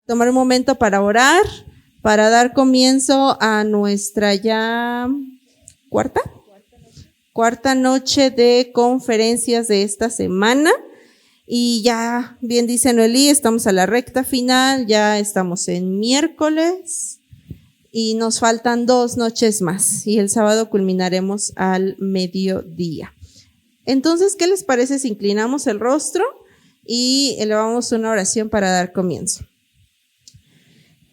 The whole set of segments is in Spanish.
tomar un momento para orar, para dar comienzo a nuestra ya cuarta noche de conferencias de esta semana. Y ya, bien dice Noelí, estamos a la recta final, ya estamos en miércoles y nos faltan 2 noches más y el sábado culminaremos al mediodía. Entonces, ¿qué les parece si inclinamos el rostro y elevamos una oración para dar comienzo?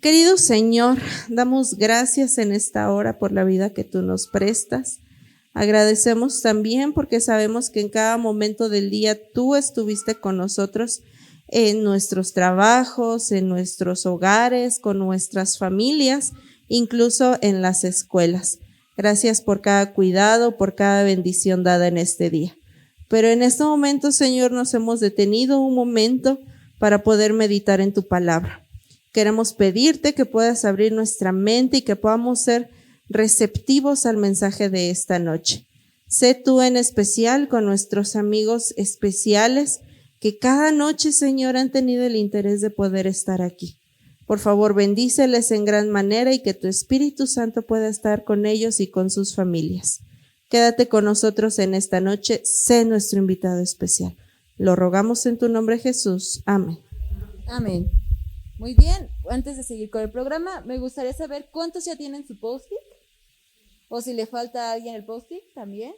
Querido Señor, damos gracias en esta hora por la vida que tú nos prestas. Agradecemos también porque sabemos que en cada momento del día tú estuviste con nosotros en nuestros trabajos, en nuestros hogares, con nuestras familias, incluso en las escuelas. Gracias por cada cuidado, por cada bendición dada en este día. Pero en este momento, Señor, nos hemos detenido un momento para poder meditar en tu palabra. Queremos pedirte que puedas abrir nuestra mente y que podamos ser receptivos al mensaje de esta noche. Sé tú en especial con nuestros amigos especiales que cada noche, Señor, han tenido el interés de poder estar aquí. Por favor, bendíceles en gran manera y que tu Espíritu Santo pueda estar con ellos y con sus familias. Quédate con nosotros en esta noche, sé nuestro invitado especial. Lo rogamos en tu nombre, Jesús. Amén. Amén. Muy bien, antes de seguir con el programa, me gustaría saber cuántos ya tienen su post-it. O si le falta a alguien el post-it también.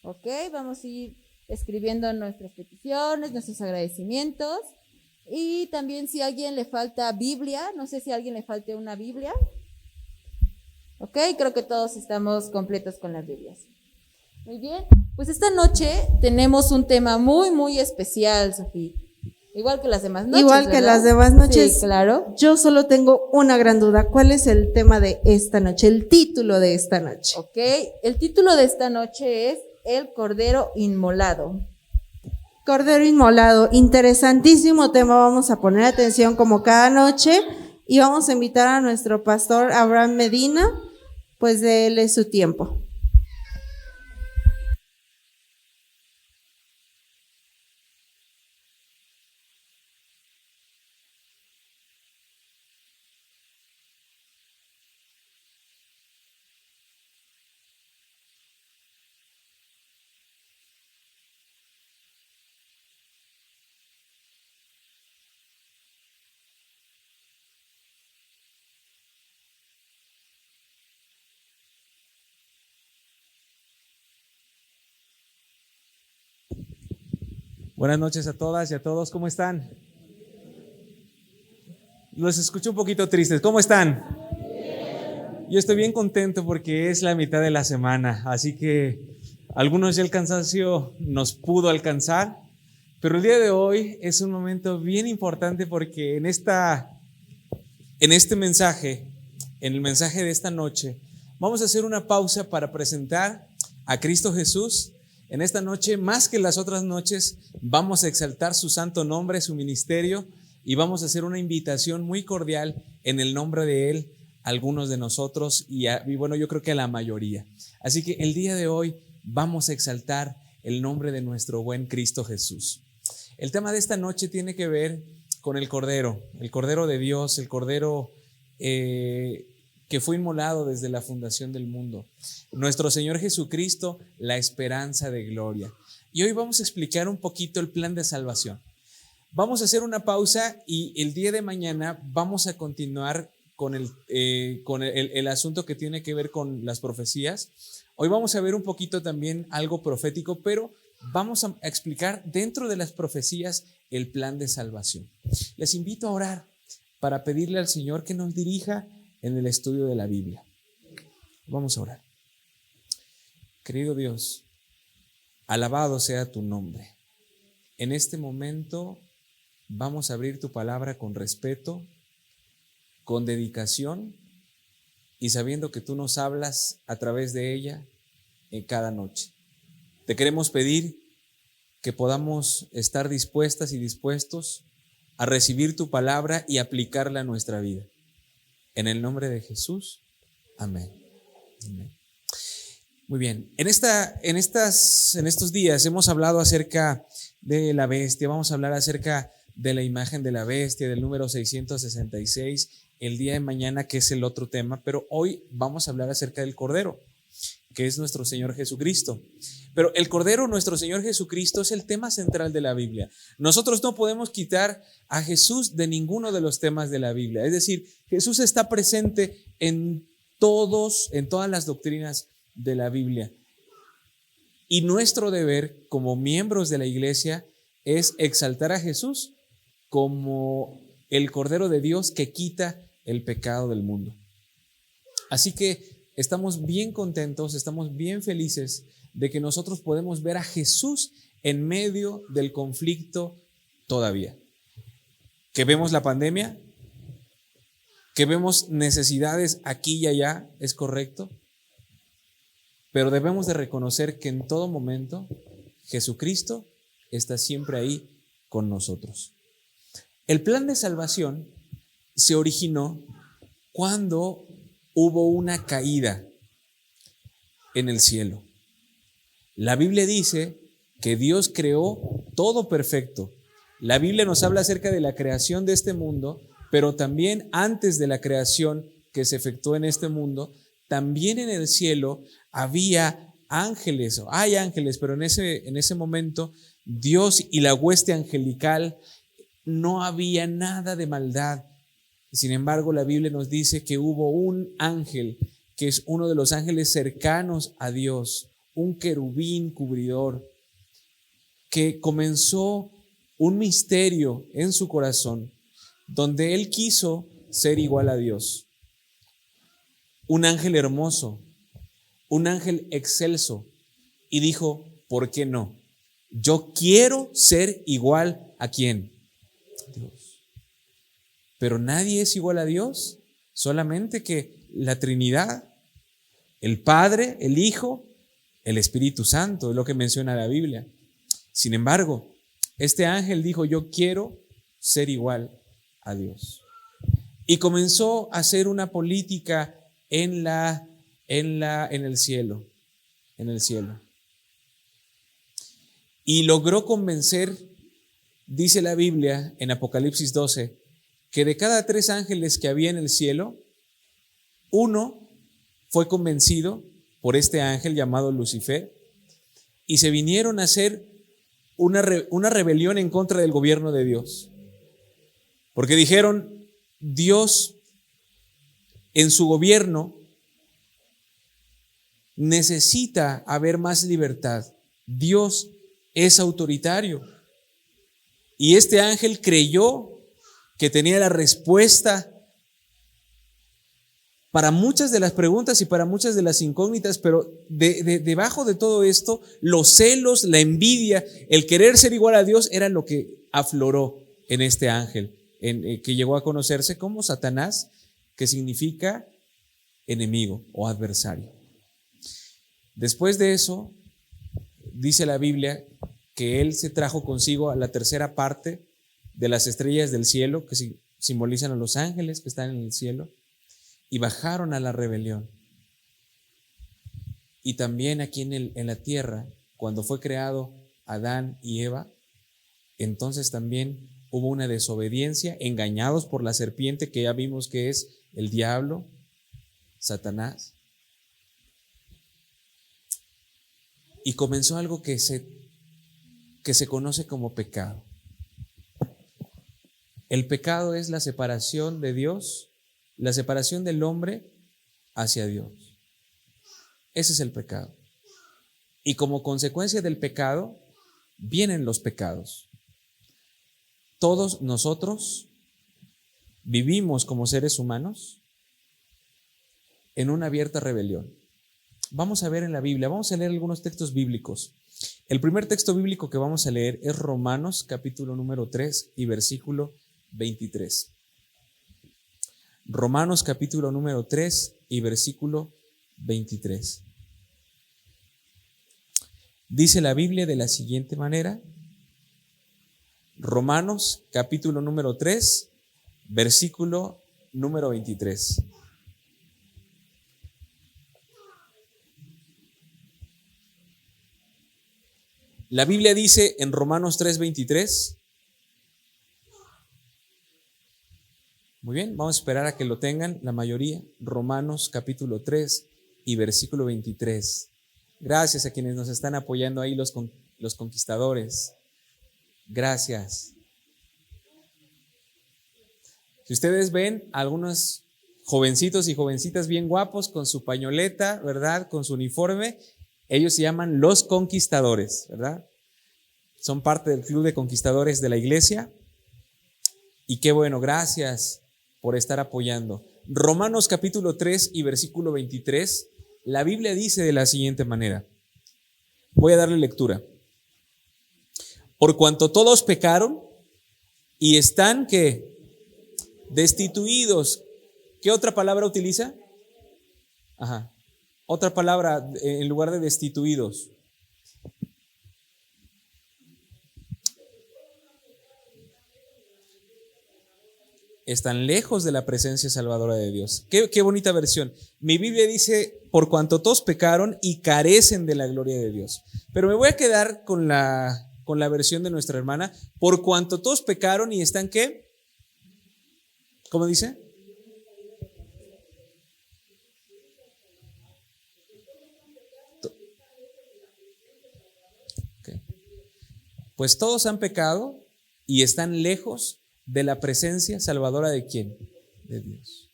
Ok, vamos a ir escribiendo nuestras peticiones, nuestros agradecimientos. Y también si a alguien le falta Biblia, no sé si a alguien le falte una Biblia. Ok, creo que todos estamos completos con las Biblias. Muy bien, pues esta noche tenemos un tema muy, muy especial, Sofía. Igual que las demás noches, Igual que ¿verdad? las demás noches. Sí, claro. Yo solo tengo una gran duda. ¿Cuál es el tema de esta noche? El título de esta noche. Ok, el título de esta noche es El Cordero Inmolado. Cordero Inmolado, interesantísimo tema. Vamos a poner atención como cada noche y vamos a invitar a nuestro pastor Abraham Medina, pues déle su tiempo. Buenas noches a todas y a todos, ¿cómo están? Los escucho un poquito tristes, ¿cómo están? Yo estoy bien contento porque es la mitad de la semana, así que algunos ya el cansancio nos pudo alcanzar, pero el día de hoy es un momento bien importante porque en este mensaje, en el mensaje de esta noche, vamos a hacer una pausa para presentar a Cristo Jesús. En esta noche, más que las otras noches, vamos a exaltar su santo nombre, su ministerio, y vamos a hacer una invitación muy cordial en el nombre de Él a algunos de nosotros y bueno, yo creo que a la mayoría. Así que el día de hoy vamos a exaltar el nombre de nuestro buen Cristo Jesús. El tema de esta noche tiene que ver con el Cordero de Dios, el Cordero que fue inmolado desde la fundación del mundo. Nuestro Señor Jesucristo, la esperanza de gloria. Y hoy vamos a explicar un poquito el plan de salvación. Vamos a hacer una pausa y el día de mañana vamos a continuar con el asunto que tiene que ver con las profecías. Hoy vamos a ver un poquito también algo profético, pero vamos a explicar dentro de las profecías el plan de salvación. Les invito a orar para pedirle al Señor que nos dirija en el estudio de la Biblia. Vamos a orar. Querido Dios, alabado sea tu nombre. En este momento vamos a abrir tu palabra con respeto, con dedicación y sabiendo que tú nos hablas a través de ella en cada noche. Te queremos pedir que podamos estar dispuestas y dispuestos a recibir tu palabra y aplicarla a nuestra vida. En el nombre de Jesús, amén. Amén. Muy bien, en estos días hemos hablado acerca de la bestia, vamos a hablar acerca de la imagen de la bestia, del número 666, el día de mañana, que es el otro tema, pero hoy vamos a hablar acerca del Cordero, que es nuestro Señor Jesucristo. Pero el Cordero, nuestro Señor Jesucristo, es el tema central de la Biblia. Nosotros no podemos quitar a Jesús de ninguno de los temas de la Biblia. Es decir, Jesús está presente en todas las doctrinas de la Biblia. Y nuestro deber como miembros de la iglesia es exaltar a Jesús como el Cordero de Dios que quita el pecado del mundo. Así que estamos bien contentos, estamos bien felices de que nosotros podemos ver a Jesús en medio del conflicto todavía. Que vemos la pandemia, que vemos necesidades aquí y allá, es correcto, pero debemos de reconocer que en todo momento Jesucristo está siempre ahí con nosotros. El plan de salvación se originó cuando hubo una caída en el cielo. La Biblia dice que Dios creó todo perfecto. La Biblia nos habla acerca de la creación de este mundo, pero también antes de la creación que se efectuó en este mundo, también en el cielo había ángeles, o hay ángeles, pero en ese momento Dios y la hueste angelical no había nada de maldad. Sin embargo, la Biblia nos dice que hubo un ángel, que es uno de los ángeles cercanos a Dios, un querubín cubridor, que comenzó un misterio en su corazón, donde él quiso ser igual a Dios. Un ángel hermoso, un ángel excelso, y dijo, ¿por qué no? Yo quiero ser igual a ¿quién? Dios. Pero nadie es igual a Dios, solamente que la Trinidad, el Padre, el Hijo, el Espíritu Santo, es lo que menciona la Biblia. Sin embargo, este ángel dijo, yo quiero ser igual a Dios. Y comenzó a hacer una política en el cielo. Y logró convencer, dice la Biblia en Apocalipsis 12, que de cada 3 ángeles que había en el cielo, uno fue convencido por este ángel llamado Lucifer, y se vinieron a hacer una rebelión en contra del gobierno de Dios. Porque dijeron, Dios en su gobierno necesita haber más libertad. Dios es autoritario. Y este ángel creyó que tenía la respuesta para muchas de las preguntas y para muchas de las incógnitas, pero debajo de todo esto, los celos, la envidia, el querer ser igual a Dios era lo que afloró en este ángel, que llegó a conocerse como Satanás, que significa enemigo o adversario. Después de eso, dice la Biblia que él se trajo consigo a la tercera parte de las estrellas del cielo, que simbolizan a los ángeles que están en el cielo, y bajaron a la rebelión. Y también aquí en la tierra, cuando fue creado Adán y Eva, entonces también hubo una desobediencia, engañados por la serpiente, que ya vimos que es el diablo, Satanás. Y comenzó algo que se conoce como pecado. El pecado es la separación de Dios, la separación del hombre hacia Dios. Ese es el pecado. Y como consecuencia del pecado, vienen los pecados. Todos nosotros vivimos como seres humanos en una abierta rebelión. Vamos a ver en la Biblia, vamos a leer algunos textos bíblicos. El primer texto bíblico que vamos a leer es Romanos capítulo número 3 y versículo 23. Romanos capítulo número 3 y versículo 23. Dice la Biblia de la siguiente manera. Romanos capítulo número 3, versículo número 23. La Biblia dice en Romanos 3:23, Muy bien, vamos a esperar a que lo tengan la mayoría. Romanos capítulo 3 y versículo 23. Gracias a quienes nos están apoyando ahí, los conquistadores. Gracias. Si ustedes ven algunos jovencitos y jovencitas bien guapos con su pañoleta, ¿verdad? Con su uniforme, ellos se llaman los conquistadores, ¿verdad? Son parte del club de conquistadores de la iglesia. Y qué bueno, gracias por estar apoyando. Romanos capítulo 3 y versículo 23, la Biblia dice de la siguiente manera. Voy a darle lectura. Por cuanto todos pecaron y están, ¿qué? Destituidos. ¿Qué otra palabra utiliza? Ajá. Otra palabra en lugar de destituidos. Están lejos de la presencia salvadora de Dios. Qué bonita versión. Mi Biblia dice, por cuanto todos pecaron y carecen de la gloria de Dios. Pero me voy a quedar con la versión de nuestra hermana. Por cuanto todos pecaron y están, ¿qué? ¿Cómo dice? Okay. Pues todos han pecado y están lejos de la presencia salvadora de ¿quién? De Dios.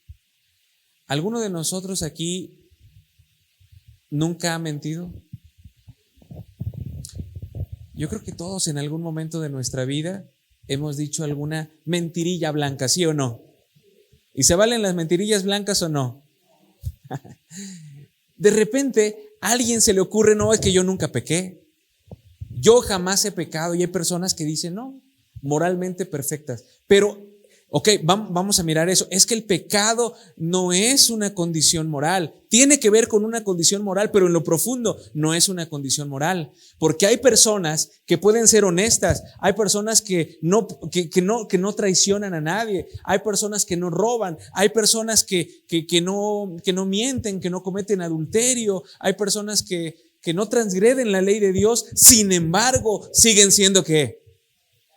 ¿Alguno de nosotros aquí nunca ha mentido? Yo creo que todos en algún momento de nuestra vida hemos dicho alguna mentirilla blanca, ¿sí o no? ¿Y se valen las mentirillas blancas o no? De repente a alguien se le ocurre, no, es que yo nunca pequé. Yo jamás he pecado, y hay personas que dicen, no, moralmente perfectas. Pero, ok, vamos a mirar eso. Es que el pecado no es una condición moral. Tiene que ver con una condición moral, pero en lo profundo no es una condición moral. Porque hay personas que pueden ser honestas. Hay personas que no traicionan a nadie. Hay personas que no roban. Hay personas que no mienten, que no cometen adulterio. Hay personas que no transgreden la ley de Dios. Sin embargo, siguen siendo ¿qué?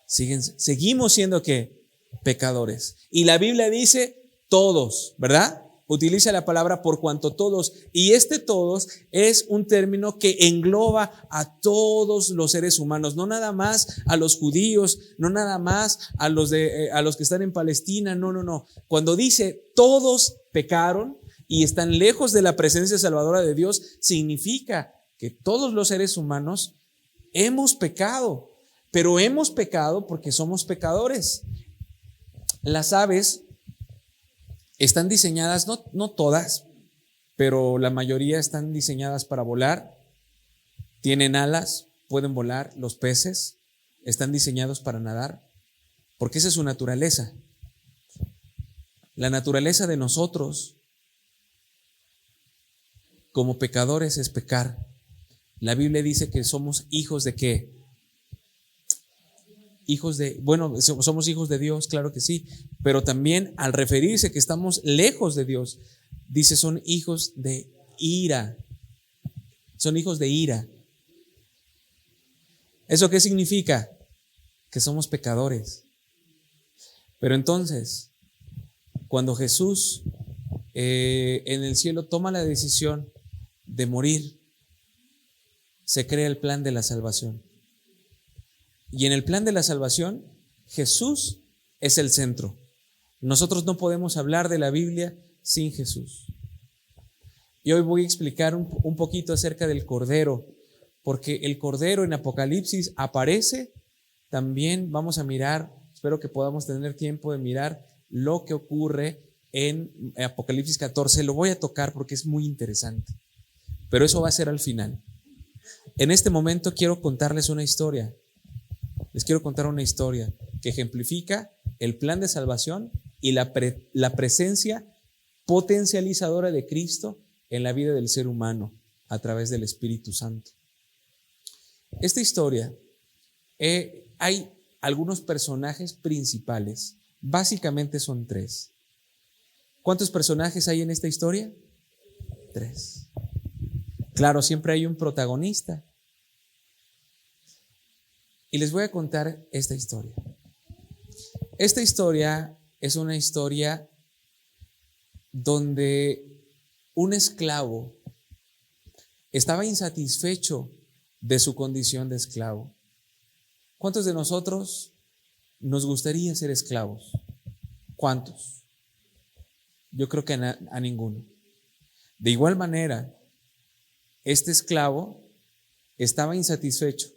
Seguimos siendo ¿qué? Pecadores. Y la Biblia dice todos, ¿verdad? Utiliza la palabra por cuanto todos. Y este todos es un término que engloba a todos los seres humanos, no nada más a los judíos, no nada más a los que están en Palestina, no. Cuando dice todos pecaron y están lejos de la presencia salvadora de Dios, significa que todos los seres humanos hemos pecado. Pero hemos pecado porque somos pecadores. Las aves están diseñadas, no todas, pero la mayoría están diseñadas para volar. Tienen alas, pueden volar. Los peces están diseñados para nadar, porque esa es su naturaleza. La naturaleza de nosotros como pecadores es pecar. La Biblia dice que somos hijos de ¿qué? Somos hijos de Dios, claro que sí, pero también al referirse que estamos lejos de Dios, dice son hijos de ira. Son hijos de ira. ¿Eso qué significa? Que somos pecadores. Pero entonces, cuando Jesús en el cielo toma la decisión de morir, se crea el plan de la salvación. Y en el plan de la salvación, Jesús es el centro. Nosotros no podemos hablar de la Biblia sin Jesús. Y hoy voy a explicar un poquito acerca del Cordero, porque el Cordero en Apocalipsis aparece. También vamos a mirar, espero que podamos tener tiempo de mirar lo que ocurre en Apocalipsis 14. Lo voy a tocar porque es muy interesante, pero eso va a ser al final. En este momento quiero contarles una historia. Les quiero contar una historia que ejemplifica el plan de salvación y la presencia potencializadora de Cristo en la vida del ser humano a través del Espíritu Santo. Esta historia, hay algunos personajes principales, básicamente son 3. ¿Cuántos personajes hay en esta historia? 3. Claro, siempre hay un protagonista. Y les voy a contar esta historia. Esta historia es una historia donde un esclavo estaba insatisfecho de su condición de esclavo. ¿Cuántos de nosotros nos gustaría ser esclavos? ¿Cuántos? Yo creo que a ninguno. De igual manera, este esclavo estaba insatisfecho,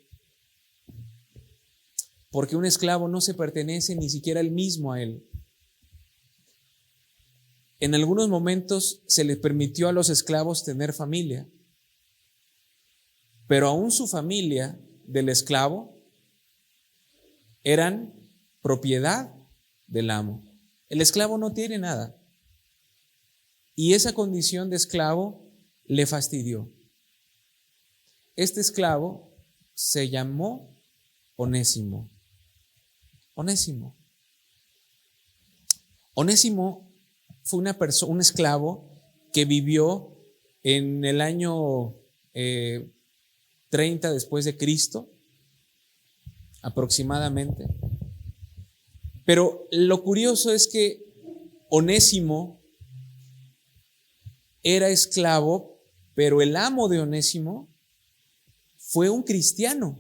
porque un esclavo no se pertenece ni siquiera él mismo a él. En algunos momentos se les permitió a los esclavos tener familia, pero aún su familia del esclavo eran propiedad del amo. El esclavo no tiene nada. Y esa condición de esclavo le fastidió. Este esclavo se llamó Onésimo. Onésimo. Onésimo fue un esclavo que vivió en el año 30 después de Cristo, aproximadamente. Pero lo curioso es que Onésimo era esclavo, pero el amo de Onésimo fue un cristiano.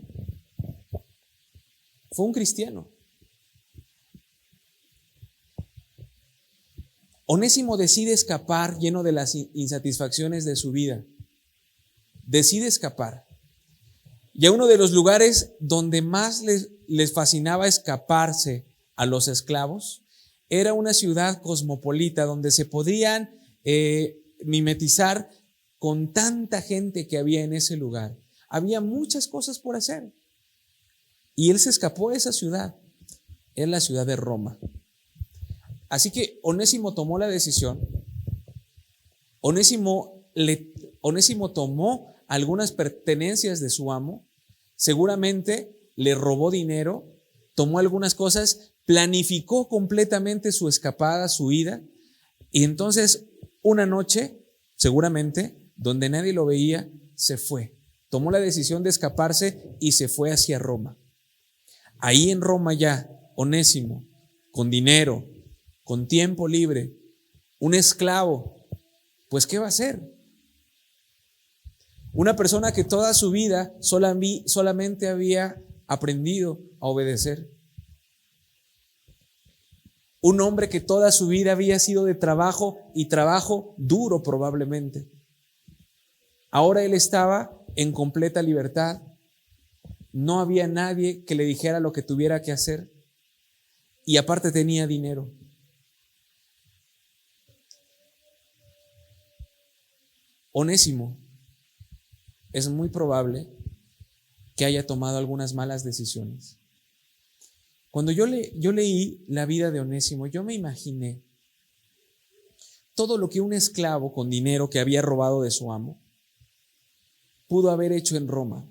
Fue un cristiano. Onésimo decide escapar lleno de las insatisfacciones de su vida. Decide escapar. Y a uno de los lugares donde más les fascinaba escaparse a los esclavos era una ciudad cosmopolita donde se podían mimetizar con tanta gente que había en ese lugar. Había muchas cosas por hacer. Y él se escapó de esa ciudad. Era la ciudad de Roma. Así que Onésimo tomó la decisión. Onésimo tomó algunas pertenencias de su amo. Seguramente le robó dinero, tomó algunas cosas, planificó completamente su escapada, su ida. Y entonces una noche, seguramente, donde nadie lo veía, se fue. Tomó la decisión de escaparse y se fue hacia Roma. Ahí en Roma ya, Onésimo, con dinero, con tiempo libre, un esclavo, pues ¿qué va a hacer? Una persona que toda su vida solamente había aprendido a obedecer. Un hombre que toda su vida había sido de trabajo y trabajo duro probablemente. Ahora él estaba en completa libertad. No había nadie que le dijera lo que tuviera que hacer. Y aparte tenía dinero. Onésimo es muy probable que haya tomado algunas malas decisiones. Cuando yo leí la vida de Onésimo, yo me imaginé todo lo que un esclavo con dinero que había robado de su amo pudo haber hecho en Roma.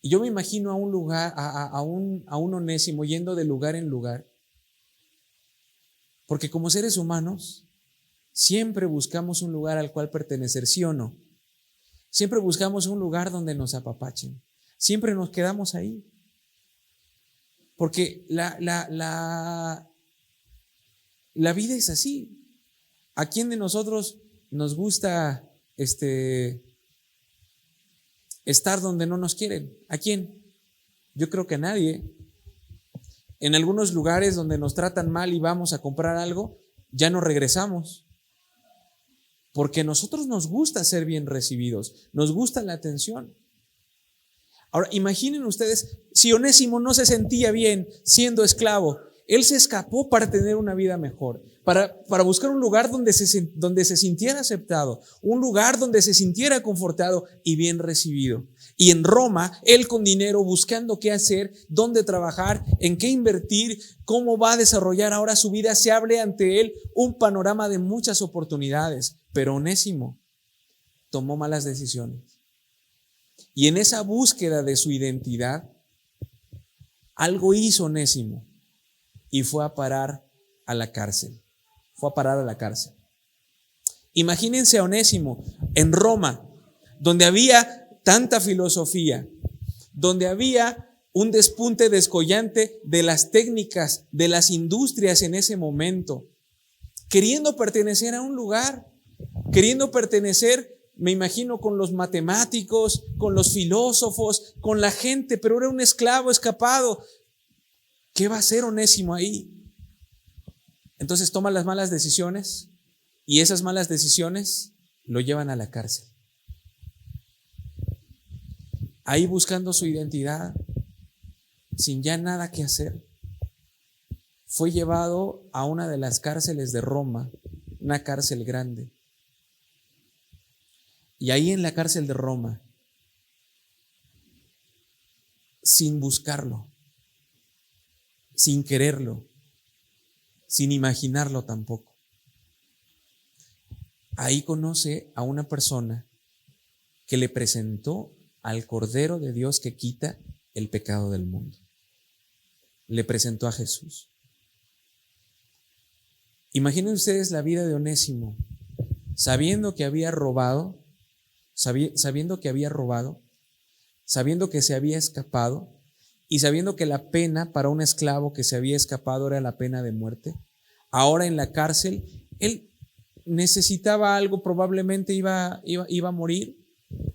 Y yo me imagino a un lugar, a un Onésimo yendo de lugar en lugar, porque como seres humanos siempre buscamos un lugar al cual pertenecer, ¿sí o no? Siempre buscamos un lugar donde nos apapachen. Siempre nos quedamos ahí. Porque la vida es así. ¿A quién de nosotros nos gusta estar donde no nos quieren? ¿A quién? Yo creo que a nadie. En algunos lugares donde nos tratan mal y vamos a comprar algo, ya no regresamos. Porque a nosotros nos gusta ser bien recibidos, nos gusta la atención. Ahora, imaginen ustedes, si Onésimo no se sentía bien siendo esclavo, él se escapó para tener una vida mejor, para buscar un lugar donde se sintiera aceptado, un lugar donde se sintiera confortado y bien recibido. Y en Roma, él con dinero buscando qué hacer, dónde trabajar, en qué invertir, cómo va a desarrollar ahora su vida, se abre ante él un panorama de muchas oportunidades. Pero Onésimo tomó malas decisiones. Y en esa búsqueda de su identidad, algo hizo Onésimo y fue a parar a la cárcel. Fue a parar a la cárcel. Imagínense a Onésimo en Roma, donde había tanta filosofía, donde había un despunte descollante de las técnicas, de las industrias en ese momento, queriendo pertenecer a un lugar, queriendo pertenecer, me imagino, con los matemáticos, con los filósofos, con la gente, pero era un esclavo escapado. ¿Qué va a hacer Onésimo ahí? Entonces toma las malas decisiones y esas malas decisiones lo llevan a la cárcel. Ahí buscando su identidad, sin ya nada que hacer, fue llevado a una de las cárceles de Roma, una cárcel grande. Y ahí en la cárcel de Roma, sin buscarlo, sin quererlo, sin imaginarlo tampoco, ahí conoce a una persona que le presentó al Cordero de Dios que quita el pecado del mundo. Le presentó a Jesús. Imaginen ustedes la vida de Onésimo, sabiendo que había robado, sabiendo que se había escapado y sabiendo que la pena para un esclavo que se había escapado era la pena de muerte. Ahora en la cárcel, él necesitaba algo, probablemente iba a morir.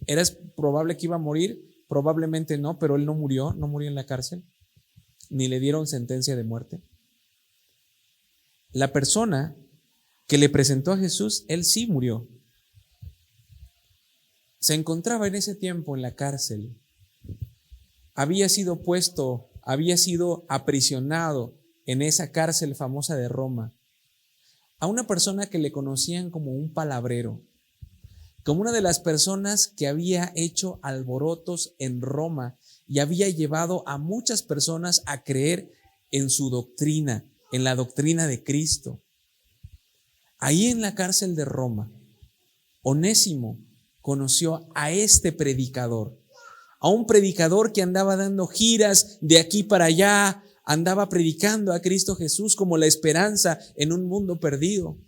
Era probable que iba a morir, probablemente no, pero él no murió en la cárcel, ni le dieron sentencia de muerte. La persona que le presentó a Jesús, él sí murió. Se encontraba en ese tiempo en la cárcel. Había sido aprisionado en esa cárcel famosa de Roma a una persona que le conocían como un palabrero, como una de las personas que había hecho alborotos en Roma y había llevado a muchas personas a creer en su doctrina, en la doctrina de Cristo. Ahí en la cárcel de Roma, Onésimo conoció a este predicador, a un predicador que andaba dando giras de aquí para allá, andaba predicando a Cristo Jesús como la esperanza en un mundo perdido.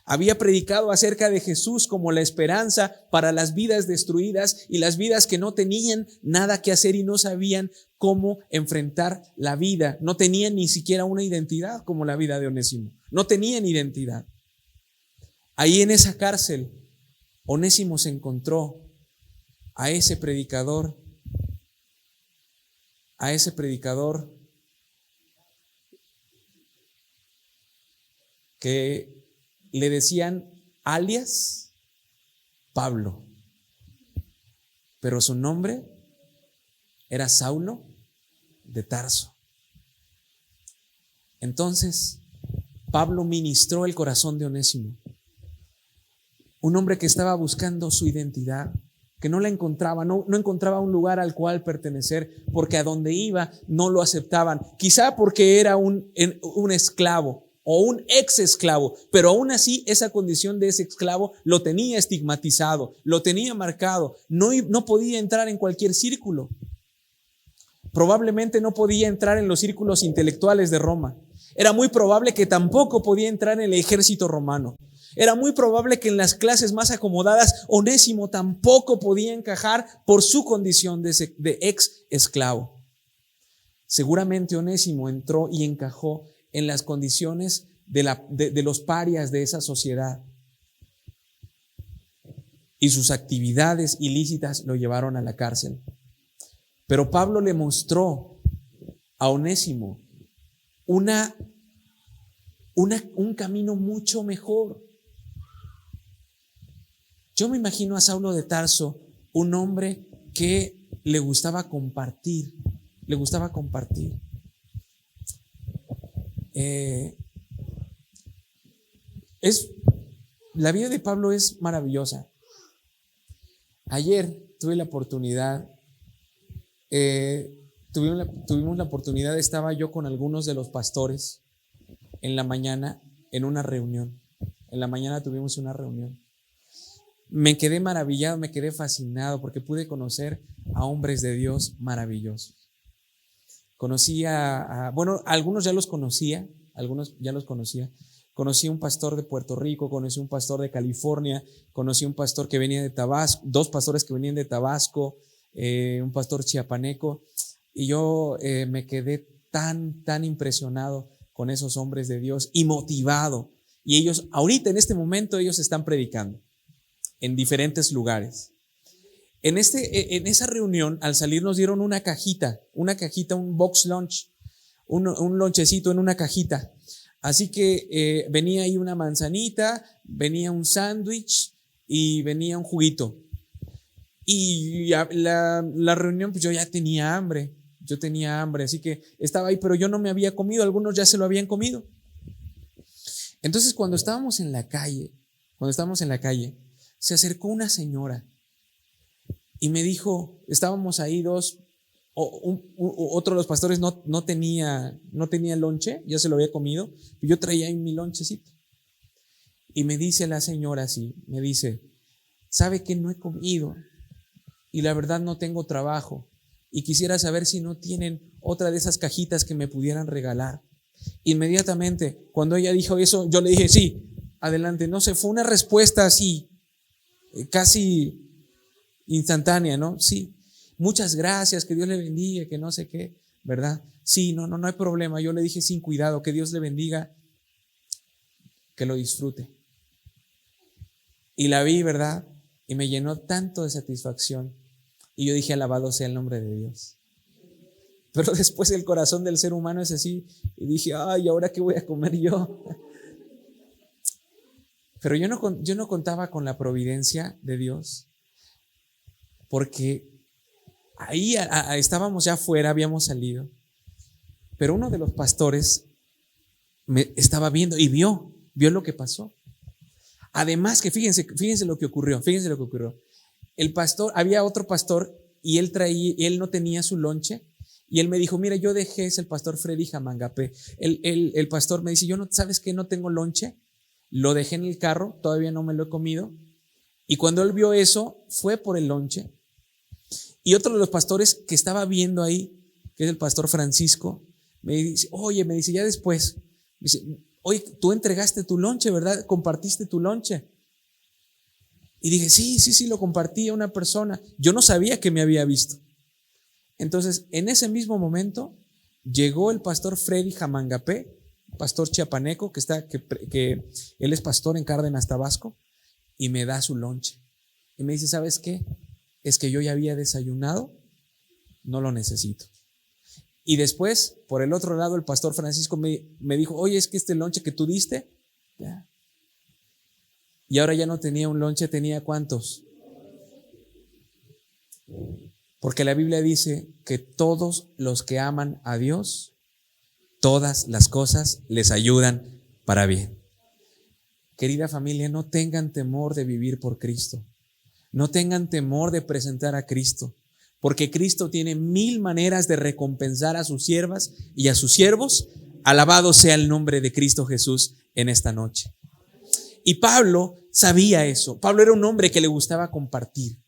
Había predicado acerca de Jesús como la esperanza para las vidas destruidas y las vidas que no tenían nada que hacer y no sabían cómo enfrentar la vida. No tenían ni siquiera una identidad como la vida de Onésimo. No tenían identidad. Ahí en esa cárcel, Onésimo se encontró a ese predicador que le decían alias Pablo, pero su nombre era Saulo de Tarso. Entonces, Pablo ministró el corazón de Onésimo, un hombre que estaba buscando su identidad, que no la encontraba, no encontraba un lugar al cual pertenecer, porque a donde iba no lo aceptaban, quizá porque era un esclavo o un ex esclavo, pero aún así esa condición de ese esclavo lo tenía estigmatizado, lo tenía marcado, no podía entrar en cualquier círculo, probablemente no podía entrar en los círculos intelectuales de Roma, era muy probable que tampoco podía entrar en el ejército romano. Era muy probable que en las clases más acomodadas Onésimo tampoco podía encajar por su condición de ex esclavo. Seguramente Onésimo entró y encajó en las condiciones de los parias de esa sociedad. Y sus actividades ilícitas lo llevaron a la cárcel. Pero Pablo le mostró a Onésimo un camino mucho mejor. Yo me imagino a Saulo de Tarso, un hombre que le gustaba compartir. La vida de Pablo es maravillosa. Ayer tuve la oportunidad, tuvimos la oportunidad, estaba yo con algunos de los pastores en la mañana en una reunión. En la mañana tuvimos una reunión. Me quedé maravillado, me quedé fascinado porque pude conocer a hombres de Dios maravillosos. Conocí algunos ya los conocía. Conocí un pastor de Puerto Rico, conocí un pastor de California, conocí un pastor que venía de Tabasco, dos pastores que venían de Tabasco, un pastor chiapaneco. Y yo me quedé tan impresionado con esos hombres de Dios y motivado. Y ellos, ahorita en este momento, ellos están predicando en diferentes lugares. En esa reunión, al salir nos dieron una cajita, un box lunch, un lonchecito en una cajita. Así que venía ahí una manzanita, venía un sándwich y venía un juguito. Y la reunión, pues yo ya tenía hambre, así que estaba ahí, pero yo no me había comido, algunos ya se lo habían comido. Entonces cuando estábamos en la calle, se acercó una señora y me dijo, estábamos ahí dos, otro de los pastores no tenía lonche, ya se lo había comido, y yo traía ahí mi lonchecito. Y me dice la señora así, me dice, ¿sabe que no he comido? Y la verdad no tengo trabajo, y quisiera saber si no tienen otra de esas cajitas que me pudieran regalar. Inmediatamente, cuando ella dijo eso, yo le dije, sí, adelante. No sé, fue una respuesta así, casi instantánea, ¿no? Sí, muchas gracias, que Dios le bendiga, que no sé qué, ¿verdad? Sí, no hay problema. Yo le dije sin cuidado, que Dios le bendiga, que lo disfrute. Y la vi, ¿verdad? Y me llenó tanto de satisfacción. Y yo dije, alabado sea el nombre de Dios. Pero después el corazón del ser humano es así. Y dije, ay, ¿ahora qué voy a comer yo? Pero yo no contaba con la providencia de Dios. Porque ahí estábamos ya afuera, habíamos salido. Pero uno de los pastores me estaba viendo y vio lo que pasó. Además que fíjense lo que ocurrió. El pastor, había otro pastor y él no tenía su lonche. Y él me dijo, mira, yo dejé, es el pastor Freddy Jamangapé. El pastor me dice, ¿sabes qué? No tengo lonche. Lo dejé en el carro, todavía no me lo he comido. Y cuando él vio eso, fue por el lonche. Y otro de los pastores que estaba viendo ahí, que es el pastor Francisco, me dice, ya después, me dice, oye, tú entregaste tu lonche, ¿verdad? Compartiste tu lonche. Y dije, sí, lo compartí a una persona. Yo no sabía que me había visto. Entonces, en ese mismo momento, llegó el pastor Freddy Jamangapé, pastor chiapaneco, que él es pastor en Cárdenas, Tabasco, y me da su lonche. Y me dice, ¿sabes qué? Es que yo ya había desayunado, no lo necesito. Y después, por el otro lado, el pastor Francisco me dijo, oye, es que este lonche que tú diste, ya. Y ahora ya no tenía un lonche, tenía ¿cuántos? Porque la Biblia dice que todos los que aman a Dios, todas las cosas les ayudan para bien. Querida familia, no tengan temor de vivir por Cristo. No tengan temor de presentar a Cristo, porque Cristo tiene 1000 maneras de recompensar a sus siervas y a sus siervos. Alabado sea el nombre de Cristo Jesús en esta noche. Y Pablo sabía eso. Pablo era un hombre que le gustaba compartir.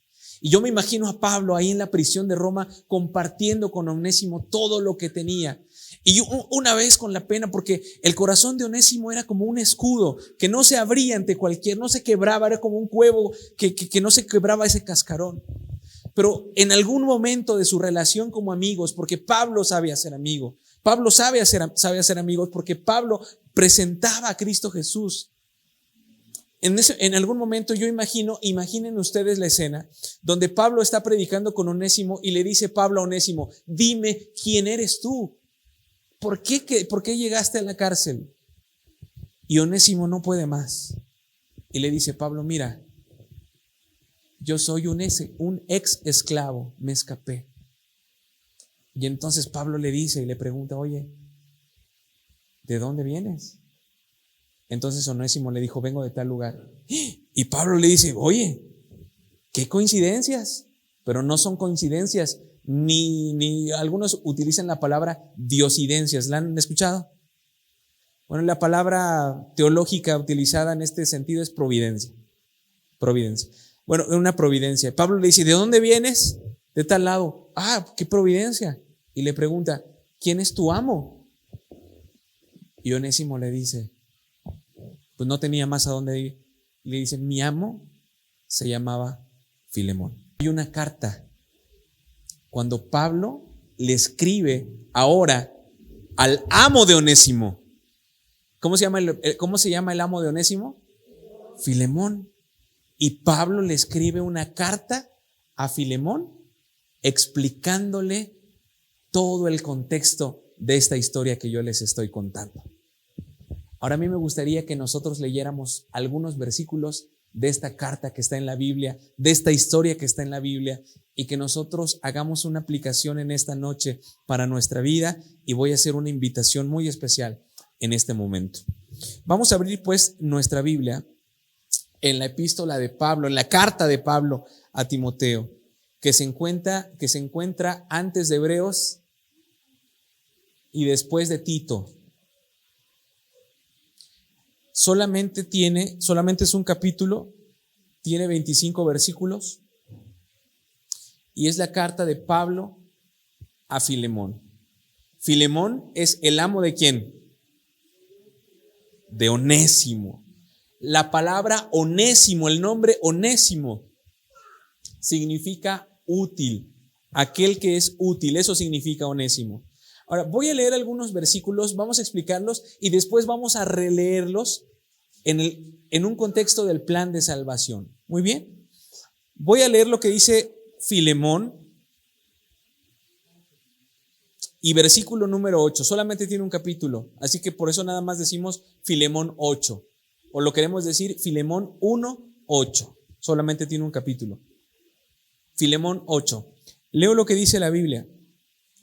Y yo me imagino a Pablo ahí en la prisión de Roma compartiendo con Onésimo todo lo que tenía. Y una vez con la pena, porque el corazón de Onésimo era como un escudo que no se abría ante no se quebraba, era como un huevo que no se quebraba ese cascarón. Pero en algún momento de su relación como amigos, porque Pablo sabe hacer amigos, sabe hacer amigos porque Pablo presentaba a Cristo Jesús. En algún momento yo imaginen ustedes la escena donde Pablo está predicando con Onésimo y le dice Pablo a Onésimo, dime quién eres tú, ¿por qué llegaste a la cárcel? Y Onésimo no puede más y le dice Pablo, mira, yo soy un ex esclavo, me escapé. Y entonces Pablo le dice y le pregunta, oye, ¿de dónde vienes? Entonces Onésimo le dijo, vengo de tal lugar. Y Pablo le dice, oye, qué coincidencias, pero no son coincidencias, ni algunos utilizan la palabra diosidencias. ¿La han escuchado? Bueno, la palabra teológica utilizada en este sentido es providencia. Bueno, una providencia. Pablo le dice, ¿de dónde vienes? De tal lado. Ah, qué providencia. Y le pregunta, ¿quién es tu amo? Y Onésimo le dice, pues no tenía más a dónde ir. Le dice, mi amo se llamaba Filemón. Hay una carta cuando Pablo le escribe ahora al amo de Onésimo. ¿Cómo se llama el amo de Onésimo? Filemón. Y Pablo le escribe una carta a Filemón explicándole todo el contexto de esta historia que yo les estoy contando. Ahora a mí me gustaría que nosotros leyéramos algunos versículos de esta carta que está en la Biblia, de esta historia que está en la Biblia, y que nosotros hagamos una aplicación en esta noche para nuestra vida, y voy a hacer una invitación muy especial en este momento. Vamos a abrir pues nuestra Biblia en la epístola de Pablo, en la carta de Pablo a Timoteo, que se encuentra antes de Hebreos y después de Tito. Solamente es un capítulo, tiene 25 versículos y es la carta de Pablo a Filemón. Filemón es el amo ¿de quién? De Onésimo. La palabra Onésimo, el nombre Onésimo, significa útil, aquel que es útil, eso significa Onésimo. Ahora, voy a leer algunos versículos, vamos a explicarlos y después vamos a releerlos en un contexto del plan de salvación. Muy bien. Voy a leer lo que dice Filemón y versículo número 8. Solamente tiene un capítulo, así que por eso nada más decimos Filemón 8. O lo queremos decir Filemón 1:8. Solamente tiene un capítulo. Filemón 8. Leo lo que dice la Biblia.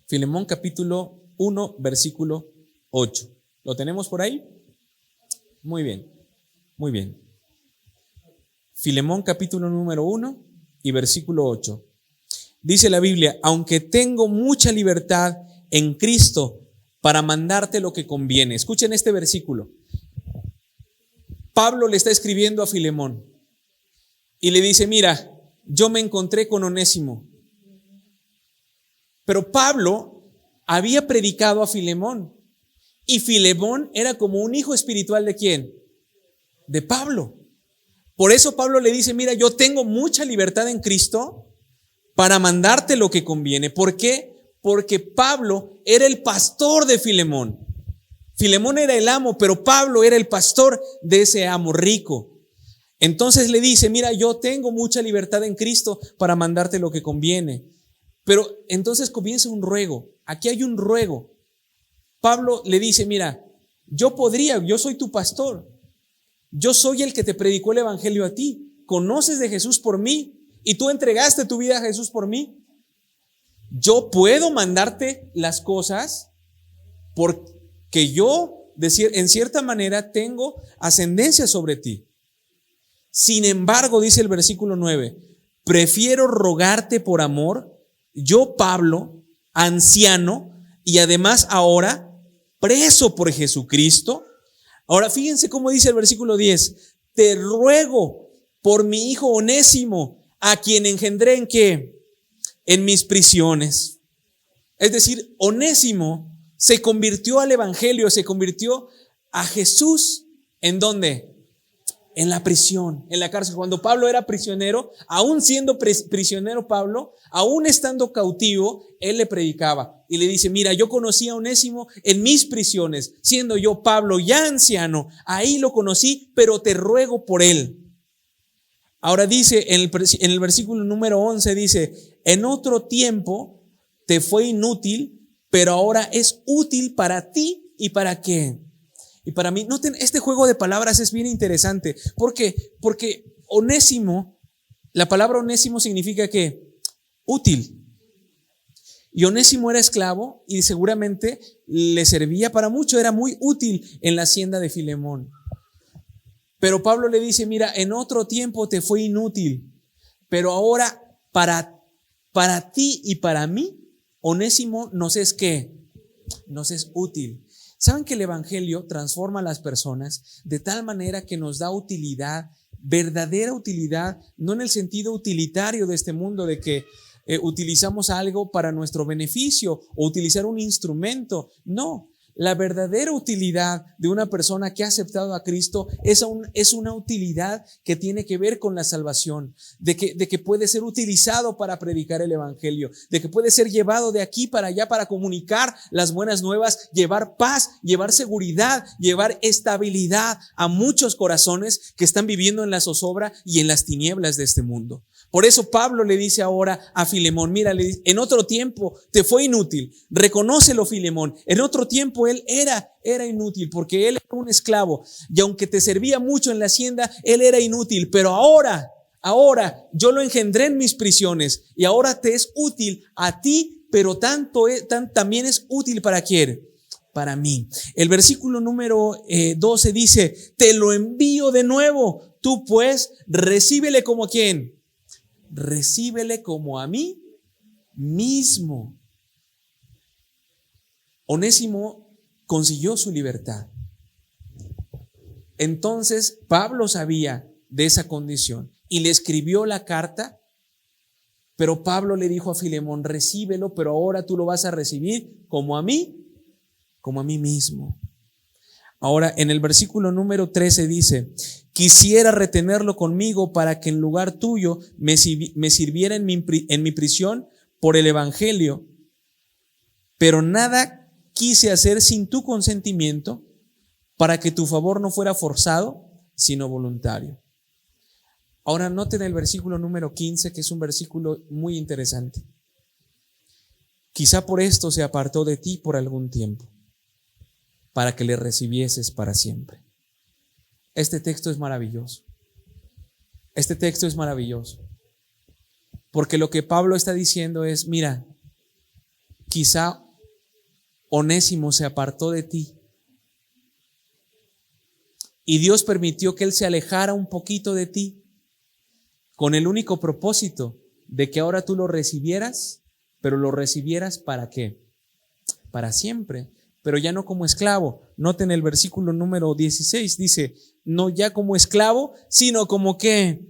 Filemón capítulo 1, versículo 8. ¿Lo tenemos por ahí? Muy bien, muy bien. Filemón capítulo número 1 y versículo 8. Dice la Biblia: aunque tengo mucha libertad en Cristo para mandarte lo que conviene. Escuchen este versículo. Pablo le está escribiendo a Filemón y le dice: mira, yo me encontré con Onésimo. Pero Pablo había predicado a Filemón y Filemón era como un hijo espiritual ¿de quién? De Pablo. Por eso Pablo le dice: mira, yo tengo mucha libertad en Cristo para mandarte lo que conviene. ¿Por qué? Porque Pablo era el pastor de Filemón. Filemón era el amo, pero Pablo era el pastor de ese amo rico. Entonces le dice: mira, yo tengo mucha libertad en Cristo para mandarte lo que conviene. Pero entonces comienza un ruego. Aquí hay un ruego. Pablo le dice: mira, yo soy tu pastor. Yo soy el que te predicó el evangelio a ti. Conoces de Jesús por mí y tú entregaste tu vida a Jesús por mí. Yo puedo mandarte las cosas porque yo, en cierta manera, tengo ascendencia sobre ti. Sin embargo, dice el versículo 9, prefiero rogarte por amor, yo Pablo, anciano, y además ahora preso por Jesucristo. Ahora fíjense cómo dice el versículo 10, te ruego por mi hijo Onésimo, a quien engendré ¿en qué? En mis prisiones. Es decir, Onésimo se convirtió al evangelio, se convirtió a Jesús. ¿En dónde? En la prisión, en la cárcel. Cuando Pablo era prisionero, aún siendo prisionero Pablo, aún estando cautivo, él le predicaba y le dice: mira, yo conocí a Onésimo en mis prisiones, siendo yo Pablo ya anciano, ahí lo conocí, pero te ruego por él. Ahora dice en el versículo número 11, dice: en otro tiempo te fue inútil, pero ahora es útil para ti y para ¿qué? Y para mí. Noten, este juego de palabras es bien interesante. ¿Por qué? Porque Onésimo, la palabra Onésimo significa ¿qué? Útil. Y Onésimo era esclavo y seguramente le servía para mucho, era muy útil en la hacienda de Filemón. Pero Pablo le dice: mira, en otro tiempo te fue inútil, pero ahora para ti y para mí, Onésimo nos es ¿qué? Nos es útil. ¿Saben que el evangelio transforma a las personas de tal manera que nos da utilidad, verdadera utilidad, no en el sentido utilitario de este mundo de que utilizamos algo para nuestro beneficio o utilizar un instrumento? No, La verdadera utilidad de una persona que ha aceptado a Cristo es una utilidad que tiene que ver con la salvación, de que puede ser utilizado para predicar el evangelio, de que puede ser llevado de aquí para allá para comunicar las buenas nuevas, llevar paz, llevar seguridad, llevar estabilidad a muchos corazones que están viviendo en la zozobra y en las tinieblas de este mundo. Por eso Pablo le dice ahora a Filemón, mira, le dice, en otro tiempo te fue inútil, reconócelo, Filemón, en otro tiempo él era inútil porque él era un esclavo y aunque te servía mucho en la hacienda, él era inútil, pero ahora yo lo engendré en mis prisiones y ahora te es útil a ti, pero también es útil ¿para quién? Para mí. El versículo número 12 dice, te lo envío de nuevo, tú pues recíbele como ¿quién? Recíbele como a mí mismo. Onésimo consiguió su libertad. Entonces Pablo sabía de esa condición y le escribió la carta, pero Pablo le dijo a Filemón, recíbelo, pero ahora tú lo vas a recibir como a mí mismo. Ahora en el versículo número 13 dice, quisiera retenerlo conmigo para que en lugar tuyo me sirviera en mi prisión por el evangelio, pero nada quise hacer sin tu consentimiento para que tu favor no fuera forzado, sino voluntario. Ahora noten el versículo número 15, que es un versículo muy interesante. Quizá por esto se apartó de ti por algún tiempo, para que le recibieses para siempre. Este texto es maravilloso. Este texto es maravilloso. Porque lo que Pablo está diciendo es, mira, quizá Onésimo se apartó de ti y Dios permitió que él se alejara un poquito de ti con el único propósito de que ahora tú lo recibieras, pero lo recibieras ¿para qué? Para siempre, pero ya no como esclavo. Noten el versículo número 16, dice, no ya como esclavo, sino como que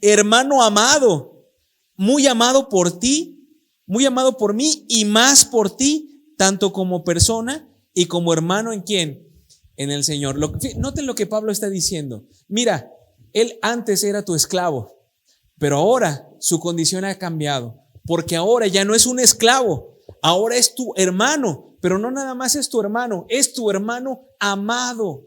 hermano amado, muy amado por ti, muy amado por mí y más por ti, tanto como persona y como hermano ¿en quién? En el Señor. Noten lo que Pablo está diciendo. Mira, él antes era tu esclavo, pero ahora su condición ha cambiado, porque ahora ya no es un esclavo, ahora es tu hermano, pero no nada más es tu hermano amado.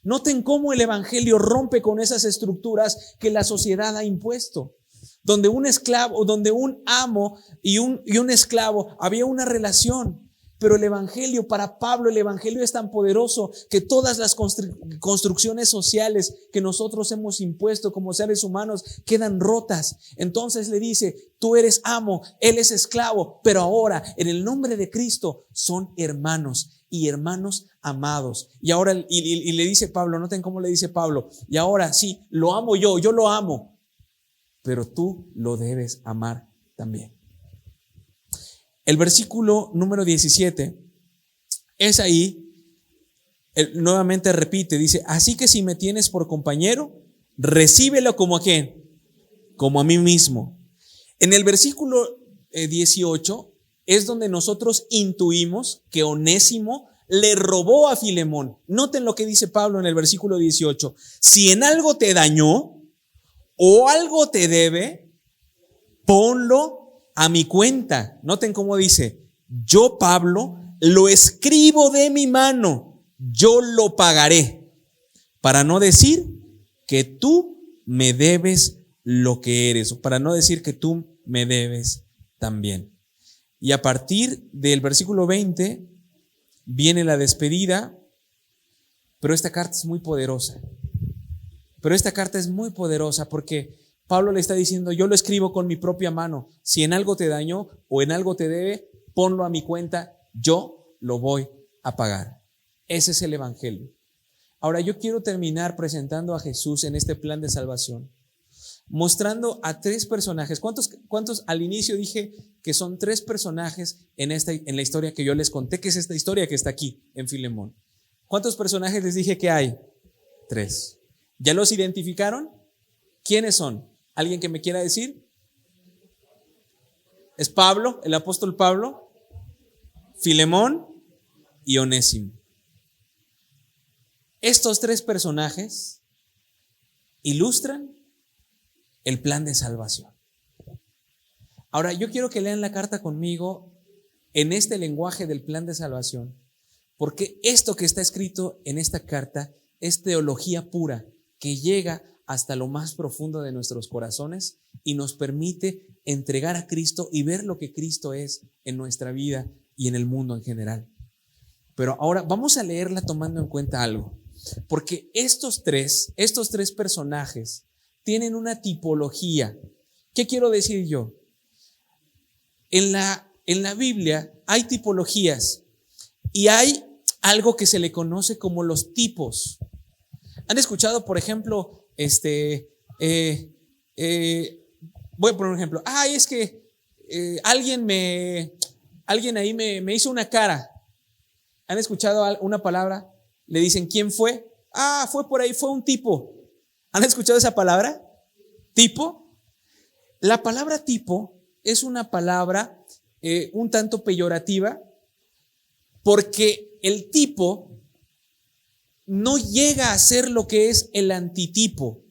Noten cómo el evangelio rompe con esas estructuras que la sociedad ha impuesto, donde un esclavo, donde un amo y un esclavo había una relación. Pero el evangelio, para Pablo, el evangelio es tan poderoso que todas las construcciones sociales que nosotros hemos impuesto como seres humanos quedan rotas. Entonces le dice, tú eres amo, él es esclavo, pero ahora en el nombre de Cristo son hermanos y hermanos amados. Y ahora, y le dice Pablo, noten cómo le dice Pablo, y ahora sí, lo amo yo lo amo, pero tú lo debes amar también. El versículo número 17 es ahí, nuevamente repite, dice, así que si me tienes por compañero, recíbelo como a quién, como a mí mismo. En el versículo 18 es donde nosotros intuimos que Onésimo le robó a Filemón. Noten lo que dice Pablo en el versículo 18, si en algo te dañó o algo te debe, ponlo a mi cuenta. Noten cómo dice, yo Pablo lo escribo de mi mano, yo lo pagaré, para no decir que tú me debes lo que eres, o para no decir que tú me debes también. Y a partir del versículo 20 viene la despedida, pero esta carta es muy poderosa. Porque Pablo le está diciendo, yo lo escribo con mi propia mano. Si en algo te dañó o en algo te debe, ponlo a mi cuenta, yo lo voy a pagar. Ese es el evangelio. Ahora yo quiero terminar presentando a Jesús en este plan de salvación, mostrando a tres personajes. ¿Cuántos al inicio dije que son tres personajes en la historia que yo les conté, que es esta historia que está aquí en Filemón? ¿Cuántos personajes les dije que hay? Tres. ¿Ya los identificaron? ¿Quiénes son? ¿Alguien que me quiera decir? Es Pablo, el apóstol Pablo, Filemón y Onésimo. estos tres personajes ilustran el plan de salvación. Ahora, yo quiero que lean la carta conmigo en este lenguaje del plan de salvación, porque esto que está escrito en esta carta es teología pura que llega hasta lo más profundo de nuestros corazones y nos permite entregar a Cristo y ver lo que Cristo es en nuestra vida y en el mundo en general. Pero ahora vamos a leerla tomando en cuenta algo, porque estos tres personajes tienen una tipología. ¿Qué quiero decir yo? En la Biblia hay tipologías y hay algo que se le conoce como los tipos. ¿Han escuchado, por ejemplo, voy a poner un ejemplo? Es que alguien ahí me hizo una cara. ¿Han escuchado una palabra? Le dicen, ¿quién fue? Fue por ahí, fue un tipo. ¿Han escuchado esa palabra? ¿Tipo? La palabra tipo es una palabra un tanto peyorativa porque el tipo no llega a ser lo que es el antitipo.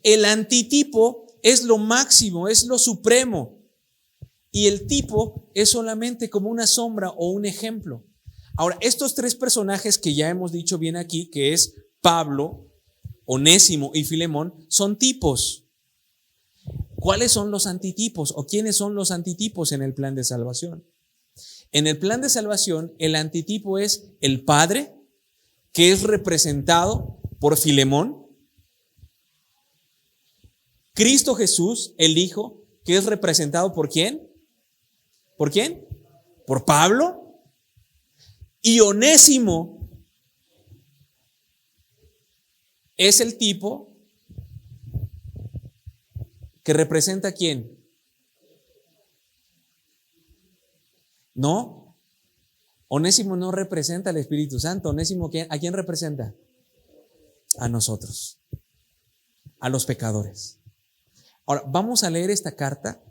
El antitipo es lo máximo, es lo supremo. Y el tipo es solamente como una sombra o un ejemplo. Ahora, estos tres personajes que ya hemos dicho bien aquí, que es Pablo, Onésimo y Filemón, son tipos. ¿Cuáles son los antitipos o quiénes son los antitipos en el plan de salvación? En el plan de salvación, el antitipo es el Padre, que es representado por Filemón, Cristo Jesús, el Hijo, que es representado por ¿quién? ¿Por quién? Por Pablo. Y Onésimo es el tipo que representa ¿a quién? No, Onésimo no representa al Espíritu Santo. Onésimo, ¿a quién representa? A nosotros, a los pecadores. Ahora, vamos a leer esta carta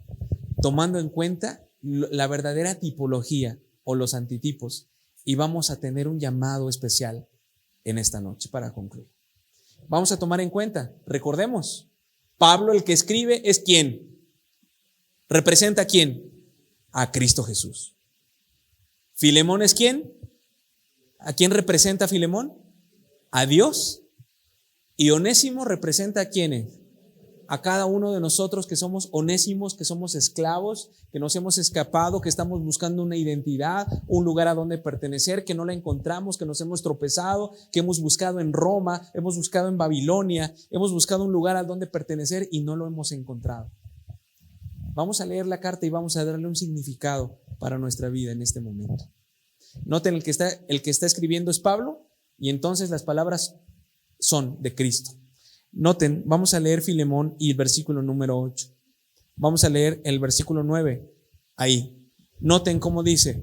tomando en cuenta la verdadera tipología o los antitipos y vamos a tener un llamado especial en esta noche para concluir. Vamos a tomar en cuenta, recordemos, Pablo, el que escribe, es ¿quién? ¿Representa a quién? A Cristo Jesús. ¿Filemón es quién? ¿A quién representa Filemón? A Dios. ¿Y Onésimo representa a quiénes? A cada uno de nosotros que somos onésimos, que somos esclavos, que nos hemos escapado, que estamos buscando una identidad, un lugar a donde pertenecer, que no la encontramos, que nos hemos tropezado, que hemos buscado en Roma, hemos buscado en Babilonia, hemos buscado un lugar a donde pertenecer y no lo hemos encontrado. Vamos a leer la carta y vamos a darle un significado para nuestra vida en este momento. Noten, el que está escribiendo es Pablo y entonces las palabras son de Cristo. Noten, vamos a leer Filemón y el versículo número 8. Vamos a leer el versículo 9 ahí. Noten cómo dice: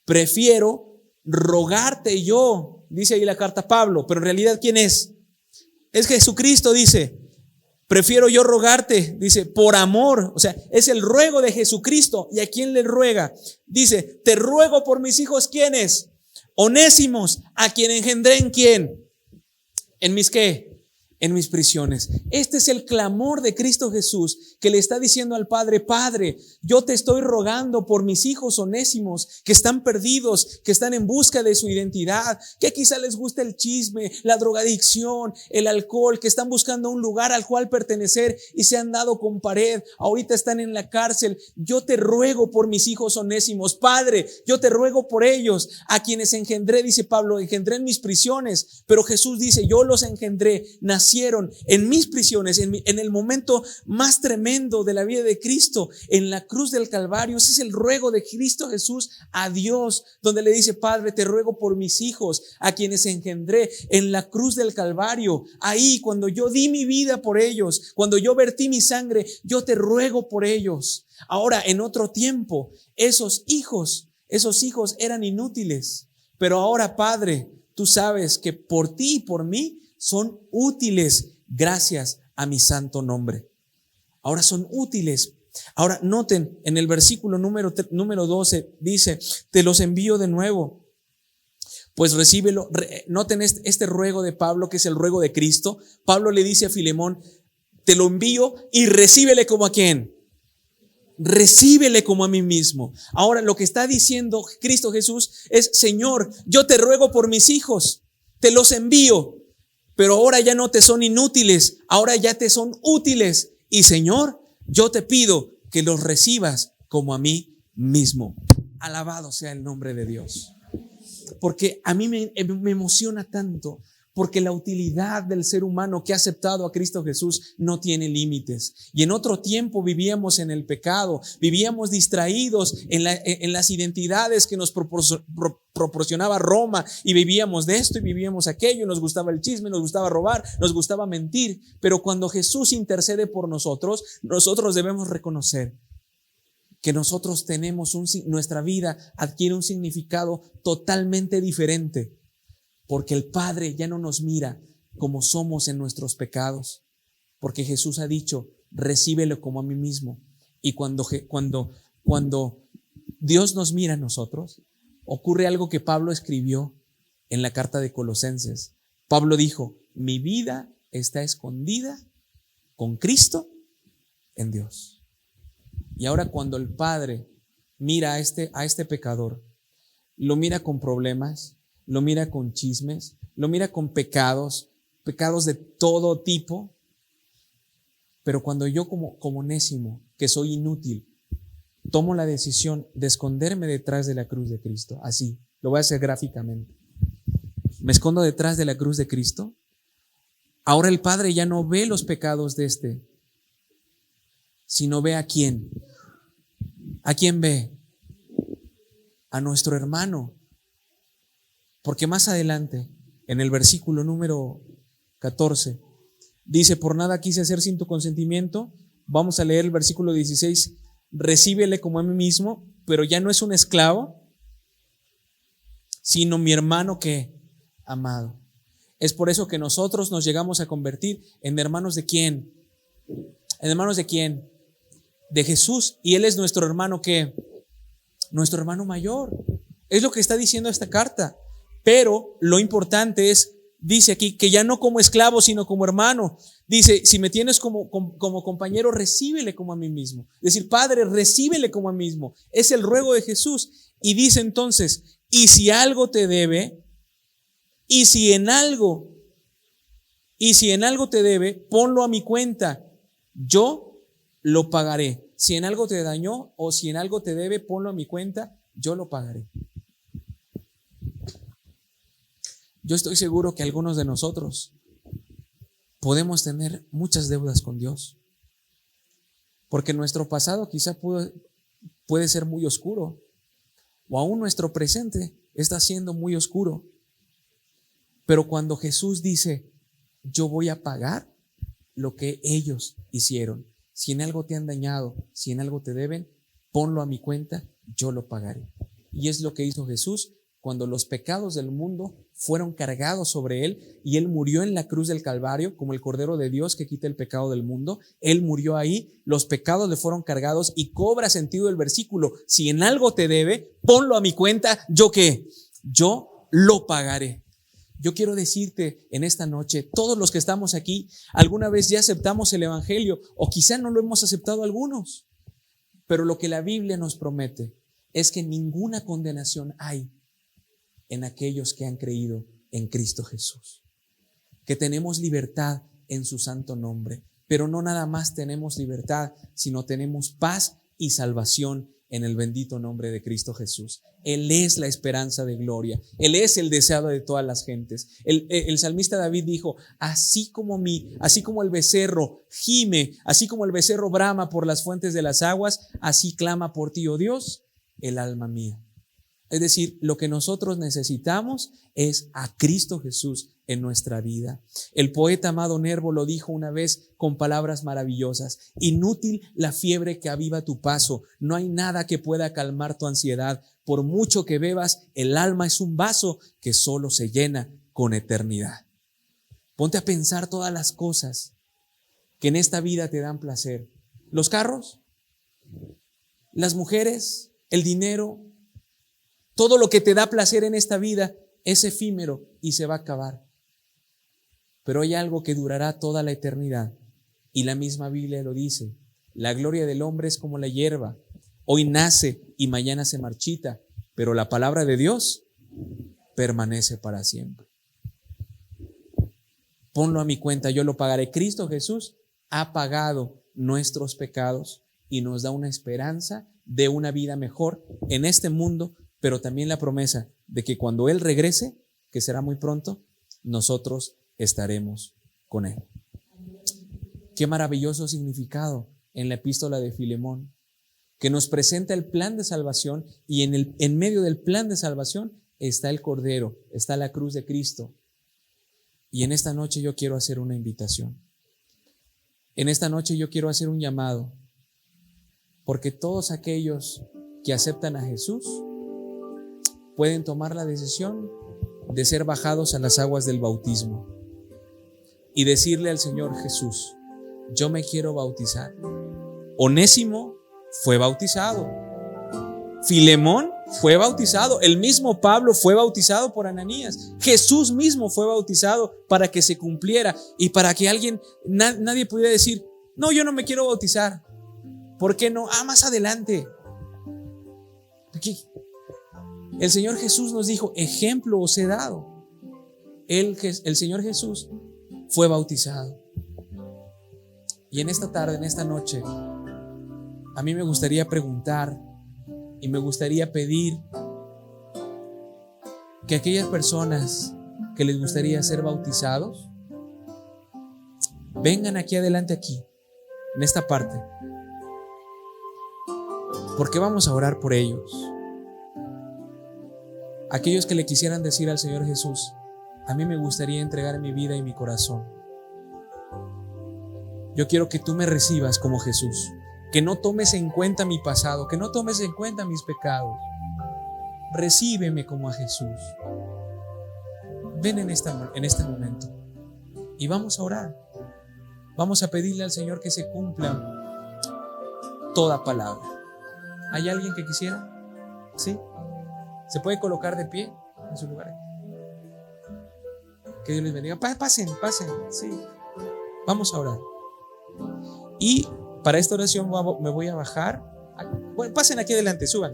prefiero rogarte yo, dice ahí la carta Pablo, pero en realidad ¿quién es? Es Jesucristo, dice. Prefiero yo rogarte, dice, por amor, o sea, es el ruego de Jesucristo. ¿Y a quién le ruega? Dice, te ruego por mis hijos, ¿quiénes? Onésimos, a quien engendré en ¿quién? ¿En mis qué? En mis prisiones. Este es el clamor de Cristo Jesús que le está diciendo al Padre: Padre, yo te estoy rogando por mis hijos onésimos que están perdidos, que están en busca de su identidad, que quizá les gusta el chisme, la drogadicción, el alcohol, que están buscando un lugar al cual pertenecer y se han dado con pared, ahorita están en la cárcel. Yo te ruego por mis hijos onésimos, Padre, yo te ruego por ellos, a quienes engendré, dice Pablo, engendré en mis prisiones, pero Jesús dice, yo los engendré, nacieron en mis prisiones, en el momento más tremendo de la vida de Cristo, en la cruz del Calvario. Ese es el ruego de Cristo Jesús a Dios, donde le dice: Padre, te ruego por mis hijos, a quienes engendré en la cruz del Calvario. Ahí, cuando yo di mi vida por ellos, cuando yo vertí mi sangre, yo te ruego por ellos. Ahora, en otro tiempo, esos hijos eran inútiles, pero ahora, Padre, tú sabes que por ti y por mí son útiles gracias a mi santo nombre. Ahora son útiles. Ahora noten, en el versículo número 12 dice: te los envío de nuevo Pues recíbelo. Noten este ruego de Pablo, que es el ruego de Cristo. Pablo le dice a Filemón, te lo envío y recíbele como a quién. Recíbele como a mí mismo. Ahora lo que está diciendo Cristo Jesús es, Señor, yo te ruego por mis hijos, te los envío, pero ahora ya no te son inútiles, ahora ya te son útiles. Y Señor, yo te pido que los recibas como a mí mismo. Alabado sea el nombre de Dios. Porque a mí me emociona tanto, porque la utilidad del ser humano que ha aceptado a Cristo Jesús no tiene límites. Y en otro tiempo vivíamos en el pecado, vivíamos distraídos en las identidades que nos proporcionaba Roma, y vivíamos de esto y vivíamos aquello, nos gustaba el chisme, nos gustaba robar, nos gustaba mentir. Pero cuando Jesús intercede por nosotros, nosotros debemos reconocer que nosotros tenemos nuestra vida adquiere un significado totalmente diferente. Porque el Padre ya no nos mira como somos en nuestros pecados. Porque Jesús ha dicho, recíbelo como a mí mismo. Y cuando Dios nos mira a nosotros, ocurre algo que Pablo escribió en la carta de Colosenses. Pablo dijo, mi vida está escondida con Cristo en Dios. Y ahora cuando el Padre mira a este pecador, lo mira con problemas, lo mira con chismes, lo mira con pecados de todo tipo. Pero cuando yo como nésimo, que soy inútil, tomo la decisión de esconderme detrás de la cruz de Cristo, así, lo voy a hacer gráficamente. Me escondo detrás de la cruz de Cristo. Ahora el Padre ya no ve los pecados de sino ve a quién. ¿A quién ve? A nuestro hermano. Porque más adelante, en el versículo número 14, dice, por nada quise hacer sin tu consentimiento. Vamos a leer el versículo 16, recíbele como a mí mismo, pero ya no es un esclavo, sino mi hermano que amado. Es por eso que nosotros nos llegamos a convertir en hermanos de ¿quién? ¿En hermanos de quién? De Jesús. Y Él es nuestro hermano que, nuestro hermano mayor. Es lo que está diciendo esta carta. Pero lo importante es, dice aquí, que ya no como esclavo, sino como hermano. Dice, si me tienes como compañero, recíbele como a mí mismo. Es decir, Padre, recíbele como a mí mismo. Es el ruego de Jesús. Y dice entonces, y si algo te debe, y si en algo te debe, ponlo a mi cuenta. Yo lo pagaré. Si en algo te dañó o si en algo te debe, ponlo a mi cuenta. Yo lo pagaré. Yo estoy seguro que algunos de nosotros podemos tener muchas deudas con Dios, porque nuestro pasado quizá puede ser muy oscuro, o aún nuestro presente está siendo muy oscuro. Pero cuando Jesús dice, yo voy a pagar lo que ellos hicieron, si en algo te han dañado, si en algo te deben, ponlo a mi cuenta, yo lo pagaré. Y es lo que hizo Jesús cuando los pecados del mundo fueron cargados sobre Él y Él murió en la cruz del Calvario como el Cordero de Dios que quita el pecado del mundo. Él murió ahí, los pecados le fueron cargados y cobra sentido el versículo, si en algo te debe, ponlo a mi cuenta, ¿yo qué? Yo lo pagaré. Yo quiero decirte en esta noche, todos los que estamos aquí, alguna vez ya aceptamos el Evangelio o quizá no lo hemos aceptado algunos, pero lo que la Biblia nos promete es que ninguna condenación hay en aquellos que han creído en Cristo Jesús, que tenemos libertad en su santo nombre, pero no nada más tenemos libertad, sino tenemos paz y salvación en el bendito nombre de Cristo Jesús. Él es la esperanza de gloria, Él es el deseado de todas las gentes. El salmista David dijo, así como el becerro gime, así como el becerro brama por las fuentes de las aguas, así clama por ti, oh Dios, el alma mía. Es decir, lo que nosotros necesitamos es a Cristo Jesús en nuestra vida. El poeta Amado Nervo lo dijo una vez con palabras maravillosas. Inútil la fiebre que aviva tu paso. No hay nada que pueda calmar tu ansiedad. Por mucho que bebas, el alma es un vaso que solo se llena con eternidad. Ponte a pensar todas las cosas que en esta vida te dan placer. Los carros, las mujeres, el dinero, todo lo que te da placer en esta vida, es efímero y se va a acabar. Pero hay algo que durará toda la eternidad. Y la misma Biblia lo dice. La gloria del hombre es como la hierba. Hoy nace y mañana se marchita, pero la palabra de Dios permanece para siempre. Ponlo a mi cuenta, yo lo pagaré. Cristo Jesús ha pagado nuestros pecados y nos da una esperanza de una vida mejor en este mundo, pero también la promesa de que cuando Él regrese, que será muy pronto, nosotros estaremos con Él. Qué maravilloso significado en la epístola de Filemón, que nos presenta el plan de salvación, y en medio del plan de salvación está el Cordero, está la cruz de Cristo. Y en esta noche yo quiero hacer una invitación. En esta noche yo quiero hacer un llamado, porque todos aquellos que aceptan a Jesús pueden tomar la decisión de ser bajados a las aguas del bautismo y decirle al Señor Jesús: yo me quiero bautizar. Onésimo fue bautizado, Filemón fue bautizado, el mismo Pablo fue bautizado por Ananías, Jesús mismo fue bautizado para que se cumpliera y para que nadie pudiera decir: no, yo no me quiero bautizar. ¿Por qué no? Más adelante. Porque el Señor Jesús nos dijo: ejemplo os he dado. El Señor Jesús fue bautizado. Y en esta tarde, en esta noche, a mí me gustaría preguntar y me gustaría pedir que aquellas personas que les gustaría ser bautizados vengan aquí adelante, aquí, en esta parte, porque vamos a orar por ellos. Aquellos que le quisieran decir al Señor Jesús: a mí me gustaría entregar mi vida y mi corazón. Yo quiero que tú me recibas como Jesús, que no tomes en cuenta mi pasado, que no tomes en cuenta mis pecados. Recíbeme como a Jesús. Ven en este momento y vamos a orar. Vamos a pedirle al Señor que se cumpla toda palabra. ¿Hay alguien que quisiera? ¿Sí? ¿Se puede colocar de pie en su lugar? Que Dios les bendiga. Pasen, sí. Vamos a orar. Y para esta oración me voy a bajar. Bueno, pasen aquí adelante, suban.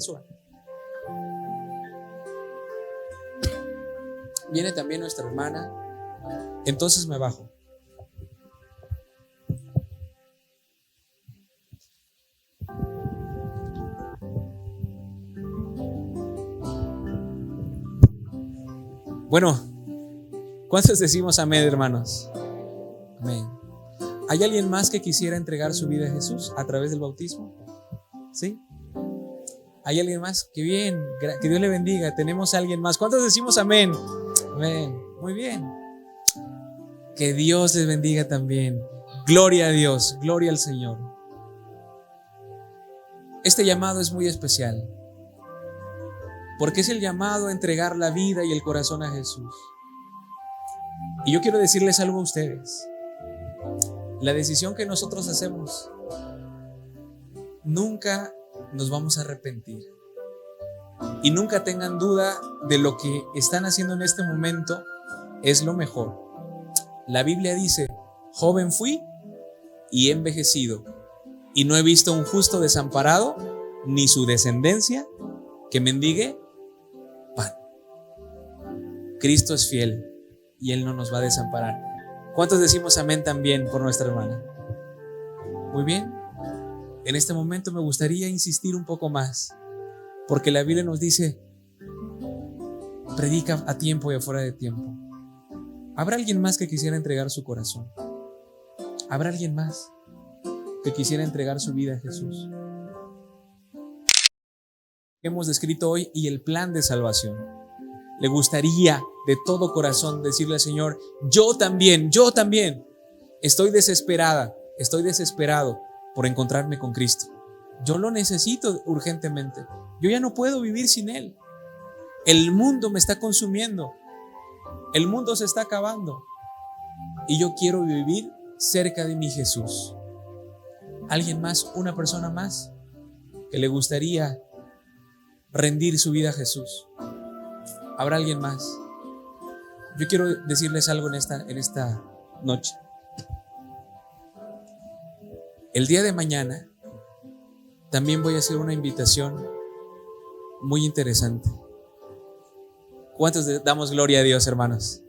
Viene también nuestra hermana. Entonces me bajo. Bueno, ¿cuántos decimos amén, hermanos? Amén. ¿Hay alguien más que quisiera entregar su vida a Jesús a través del bautismo? ¿Sí? ¿Hay alguien más? ¡Qué bien! Que Dios le bendiga. Tenemos a alguien más. ¿Cuántos decimos amén? Amén. Muy bien. Que Dios les bendiga también. Gloria a Dios, gloria al Señor. Este llamado es muy especial, porque es el llamado a entregar la vida y el corazón a Jesús. Y yo quiero decirles algo a ustedes. La decisión que nosotros hacemos, nunca nos vamos a arrepentir. Y nunca tengan duda de lo que están haciendo en este momento es lo mejor. La Biblia dice: joven fui y he envejecido, y no he visto un justo desamparado, ni su descendencia que mendigue pan. Cristo es fiel y Él no nos va a desamparar. ¿Cuántos decimos amén también por nuestra hermana? Muy bien. En este momento me gustaría insistir un poco más, porque la Biblia nos dice: predica a tiempo y afuera de tiempo. ¿Habrá alguien más que quisiera entregar su corazón? ¿Habrá alguien más que quisiera entregar su vida a Jesús? Hemos descrito hoy y el plan de salvación. Le gustaría de todo corazón decirle al Señor: yo también estoy desesperado por encontrarme con Cristo. Yo lo necesito urgentemente. Yo ya no puedo vivir sin Él. El mundo me está consumiendo. El mundo se está acabando. Y yo quiero vivir cerca de mi Jesús. ¿Alguien más? ¿Una persona más que le gustaría rendir su vida a Jesús? ¿Habrá alguien más? Yo quiero decirles algo en esta noche. El día de mañana también voy a hacer una invitación muy interesante. ¿Cuántos damos gloria a Dios, hermanos?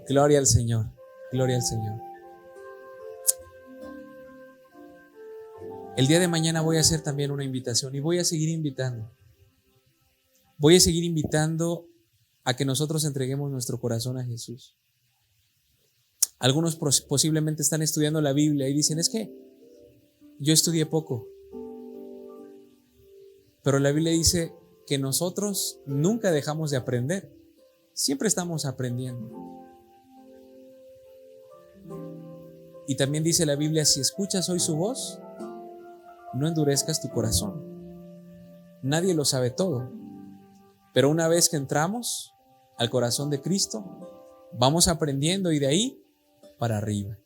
Gloria al Señor, gloria al Señor. El día de mañana voy a hacer también una invitación y voy a seguir invitando. Voy a seguir invitando a que nosotros entreguemos nuestro corazón a Jesús. Algunos posiblemente están estudiando la Biblia y dicen, es que yo estudié poco. Pero la Biblia dice que nosotros nunca dejamos de aprender. Siempre estamos aprendiendo. Y también dice la Biblia, si escuchas hoy su voz, no endurezcas tu corazón. Nadie lo sabe todo. Pero una vez que entramos al corazón de Cristo, vamos aprendiendo y de ahí para arriba.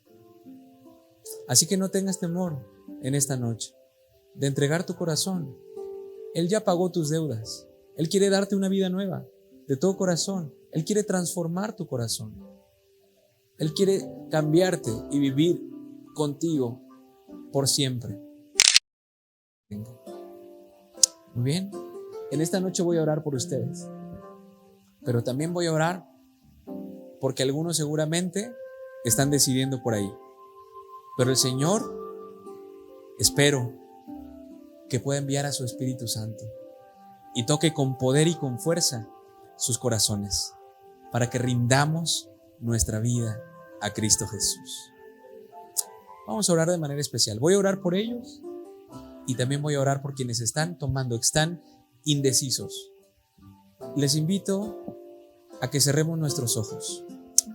Así que no tengas temor en esta noche de entregar tu corazón. Él ya pagó tus deudas. Él quiere darte una vida nueva de todo corazón. Él quiere transformar tu corazón. Él quiere cambiarte y vivir contigo por siempre. Muy bien. En esta noche voy a orar por ustedes. Pero también voy a orar porque algunos seguramente están decidiendo por ahí. Pero el Señor, espero que pueda enviar a su Espíritu Santo y toque con poder y con fuerza sus corazones para que rindamos nuestra vida a Cristo Jesús. Vamos a orar de manera especial. Voy a orar por ellos y también voy a orar por quienes están indecisos. Les invito a que cerremos nuestros ojos.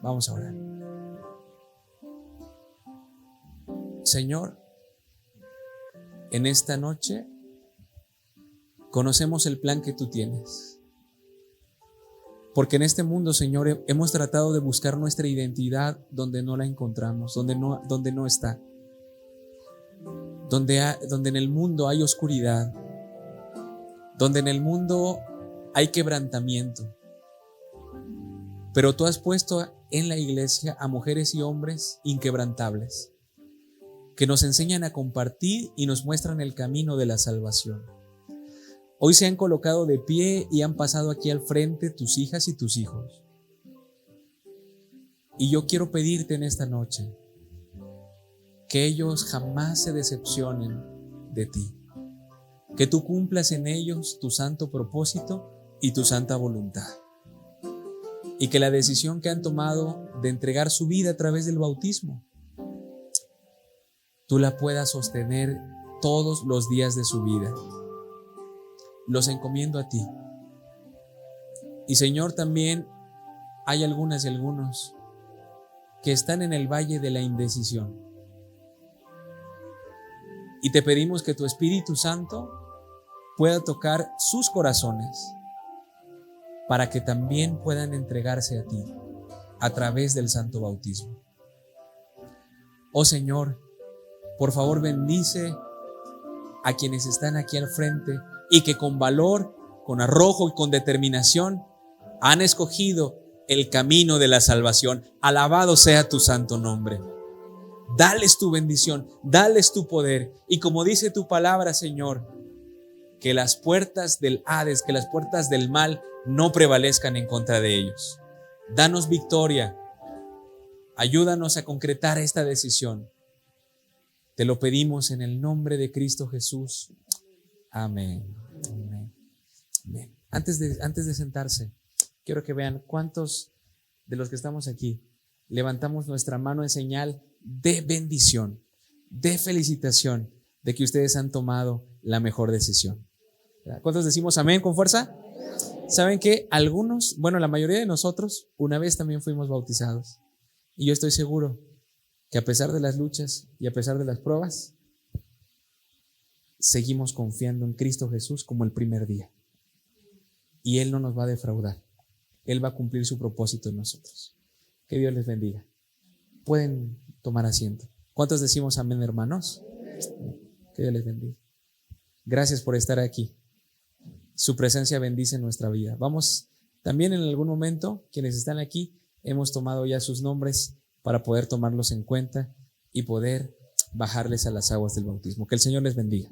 Vamos a orar. Señor, en esta noche conocemos el plan que tú tienes. Porque en este mundo, Señor, hemos tratado de buscar nuestra identidad donde no la encontramos, donde no está. Donde en el mundo hay oscuridad, donde en el mundo hay quebrantamiento. Pero tú has puesto en la iglesia a mujeres y hombres inquebrantables, que nos enseñan a compartir y nos muestran el camino de la salvación. Hoy se han colocado de pie y han pasado aquí al frente tus hijas y tus hijos. Y yo quiero pedirte en esta noche que ellos jamás se decepcionen de ti, que tú cumplas en ellos tu santo propósito y tu santa voluntad, y que la decisión que han tomado de entregar su vida a través del bautismo, tú la puedas sostener todos los días de su vida. Los encomiendo a ti. Y Señor, también hay algunas y algunos que están en el valle de la indecisión. Y te pedimos que tu Espíritu Santo pueda tocar sus corazones para que también puedan entregarse a ti a través del santo bautismo. Oh Señor, por favor bendice a quienes están aquí al frente y que con valor, con arrojo y con determinación han escogido el camino de la salvación. Alabado sea tu santo nombre. Dales tu bendición, dales tu poder. Y como dice tu palabra, Señor, que las puertas del Hades, que las puertas del mal no prevalezcan en contra de ellos. Danos victoria. Ayúdanos a concretar esta decisión. Te lo pedimos en el nombre de Cristo Jesús. Amén. Amén. Amén. Antes de sentarse, quiero que vean cuántos de los que estamos aquí levantamos nuestra mano en señal de bendición, de felicitación, de que ustedes han tomado la mejor decisión. ¿Cuántos decimos amén con fuerza? ¿Saben que algunos, la mayoría de nosotros, una vez también fuimos bautizados? Y yo estoy seguro que a pesar de las luchas y a pesar de las pruebas, seguimos confiando en Cristo Jesús como el primer día. Y Él no nos va a defraudar. Él va a cumplir su propósito en nosotros. Que Dios les bendiga. Pueden tomar asiento. ¿Cuántos decimos amén, hermanos? Que Dios les bendiga. Gracias por estar aquí. Su presencia bendice nuestra vida. Vamos también en algún momento, quienes están aquí, hemos tomado ya sus nombres para poder tomarlos en cuenta y poder bajarles a las aguas del bautismo. Que el Señor les bendiga.